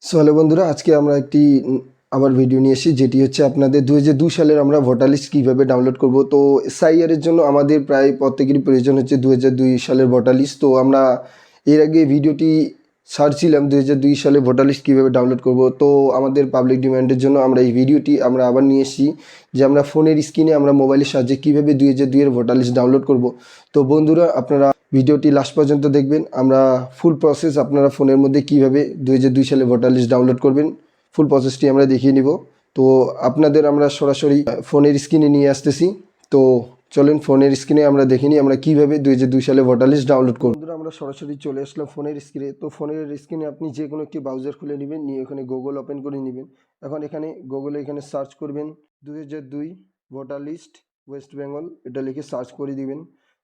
So hello বন্ধুরা, আজকে আমরা একটি আবার ভিডিও নিয়ে এসেছি, যেটি হচ্ছে আপনাদের 2002 সালের আমরা ভোটার লিস্ট কীভাবে ডাউনলোড করব। তো SIR এর জন্য আমাদের প্রায় প্রত্যেকেরই প্রয়োজন হচ্ছে 2002 সালের ভোটার লিস্ট। তো আমরা এর আগে ভিডিওটি ছাড়ছিলাম 2002 সালে ভোটার লিস্ট কীভাবে ডাউনলোড করব। তো আমাদের পাবলিক ডিমান্ডের জন্য আমরা এই ভিডিওটি আমরা আবার নিয়ে এসেছি, যে আমরা ফোনের স্ক্রিনে আমরা মোবাইলের সাহায্যে কীভাবে 2002 এর ভোটার লিস্ট ডাউনলোড করব। তো বন্ধুরা, আপনারা ভিডিওটি লাস্ট পর্যন্ত দেখবেন। আমরা ফুল প্রসেস আপনারা ফোনের মধ্যে কীভাবে 2002 সালে ভোটার লিস্ট ডাউনলোড করবেন, ফুল প্রসেসটি আমরা দেখিয়ে নিব। তো আপনাদের আমরা সরাসরি ফোনের স্ক্রিনে নিয়ে আসতেছি। তো চলেন ফোনের স্ক্রিনে আমরা দেখে নিই আমরা কীভাবে 2002 সালে ভোটার লিস্ট ডাউনলোড করব। বন্ধুরা, আমরা সরাসরি চলে আসলাম ফোনের স্ক্রিনে। তো ফোনের স্ক্রিনে আপনি যে কোনো একটি ব্রাউজার খুলে নেবেন, নিয়ে এখানে গুগল ওপেন করে নেবেন। এখন এখানে গুগলে এখানে সার্চ করবেন 2002 ভোটার লিস্ট ওয়েস্ট বেঙ্গল, এটা লিখে সার্চ করে দিবেন।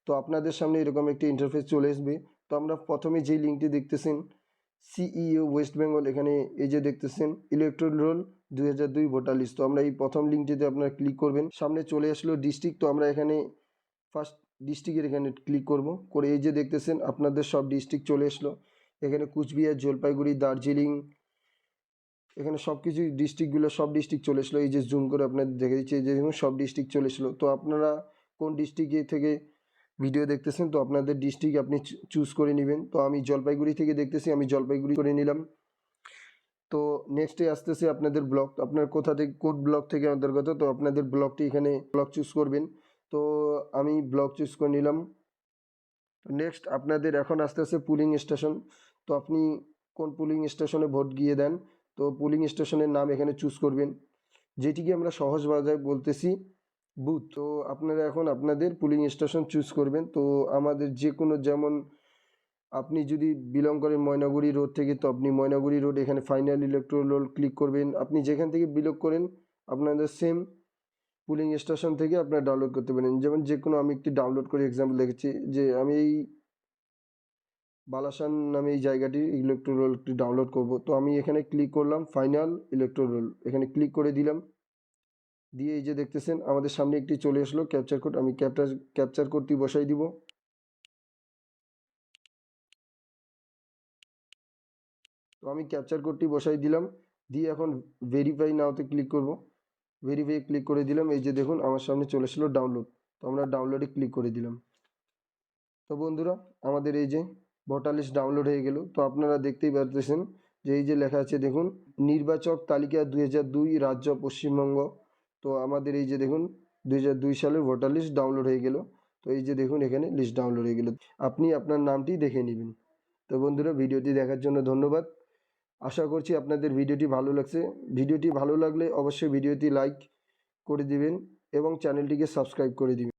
তো আপনাদের সামনে এরকম একটি ইন্টারফেস চলে আসবে। তো আমরা প্রথমে যেই লিঙ্কটি দেখতেছেন সিইও ওয়েস্ট বেঙ্গল, এখানে এই যে দেখতেছেন ইলেকট্রাল রোল 2002 ভোটার লিস্ট। তো আমরা এই প্রথম লিঙ্কটিতে আপনারা ক্লিক করবেন। সামনে চলে আসলো ডিস্ট্রিক্ট। তো আমরা এখানে ফার্স্ট ডিস্ট্রিক্টের এখানে ক্লিক করব। করে এই যে দেখতেছেন আপনাদের সব ডিস্ট্রিক্ট চলে আসলো। এখানে কুচবিহার, জলপাইগুড়ি, দার্জিলিং, এখানে সব কিছু ডিস্ট্রিক্টগুলো সব ডিস্ট্রিক্ট চলে আসলো। এই যে জুম করে আপনাদের দেখে দিচ্ছি, এই যে দেখুন সব ডিস্ট্রিক্ট চলে আসলো। তো আপনারা কোন ডিস্ট্রিক্টে থেকে ভিডিও দেখতেছেন, তো আপনাদের ডিস্ট্রিক্ট আপনি চুজ করে নেবেন। তো আমি জলপাইগুড়ি থেকে দেখতেছি, আমি জলপাইগুড়ি করে নিলাম। তো নেক্সটে আসতেছে আপনাদের ব্লক। আপনার কোথা থেকে কোন ব্লক থেকে অন্তর্গত, তো আপনাদের ব্লকটি এখানে ব্লক চুজ করবেন। তো আমি ব্লক চুজ করে নিলাম। নেক্সট আপনাদের এখন আসতেছে পুলিং স্টেশন। তো আপনি কোন পুলিং স্টেশনে ভোট গিয়ে দেন, তো পুলিং স্টেশনের নাম এখানে চুজ করবেন, যেটিকে আমরা সহজ ভাষায় বলতেছি বুথ। তো আপনারা এখন আপনাদের পুলিং স্টেশন চুজ করবেন। তো আমাদের যে কোনো, যেমন আপনি যদি বিলং করেন ময়নাগুড়ি রোড থেকে, তো আপনি ময়নাগুড়ি রোড এখানে ফাইনাল ইলেকট্রাল রোল ক্লিক করবেন। আপনি যেখান থেকে বিলং করেন আপনাদের সেম পুলিং স্টেশন থেকে আপনারা ডাউনলোড করতে পারেন। যেমন যে কোনো আমি একটি ডাউনলোড করে এক্সাম্পল দেখেছি, যে আমি এই বালাসান নামে এই জায়গাটি ইলেকট্রাল রোলটি ডাউনলোড করব। তো আমি এখানে ক্লিক করলাম ফাইনাল ইলেকট্রাল রোল, এখানে ক্লিক করে দিলাম। দিয়ে এই যে দেখতেছেন আমাদের সামনে একটি চলে আসলো ক্যাপচার কোড। আমি ক্যাপচার কোডটি বসাই দিব। তো আমি ক্যাপচার কোডটি বসাই দিলাম। দিয়ে এখন ভেরিফাই নাওতে ক্লিক করব। ভেরিফাই ক্লিক করে দিলাম। এই যে দেখুন আমার সামনে চলে আসলো ডাউনলোড। তো আমরা ডাউনলোডে ক্লিক করে দিলাম। তো বন্ধুরা, আমাদের এই যে ভোটার লিস্ট ডাউনলোড হয়ে গেল। তো আপনারা দেখতেই পারতেছেন যে এই যে লেখা আছে দেখুন, নির্বাচক তালিকা 2002 রাজ্য পশ্চিমবঙ্গ। তো আমাদের এই যে দেখুন 2002 সালের ভোটার লিস্ট ডাউনলোড হয়ে গেল। তো এই যে দেখুন এখানে লিস্ট ডাউনলোড হয়ে গেল। আপনি আপনার নামটি দেখে নেবেন। তো বন্ধুরা, ভিডিওটি দেখার জন্য ধন্যবাদ। আশা করছি আপনাদের ভিডিওটি ভালো লাগছে। ভিডিওটি ভালো লাগলে অবশ্যই ভিডিওটি লাইক করে দিবেন এবং চ্যানেলটিকে সাবস্ক্রাইব করে দিবেন।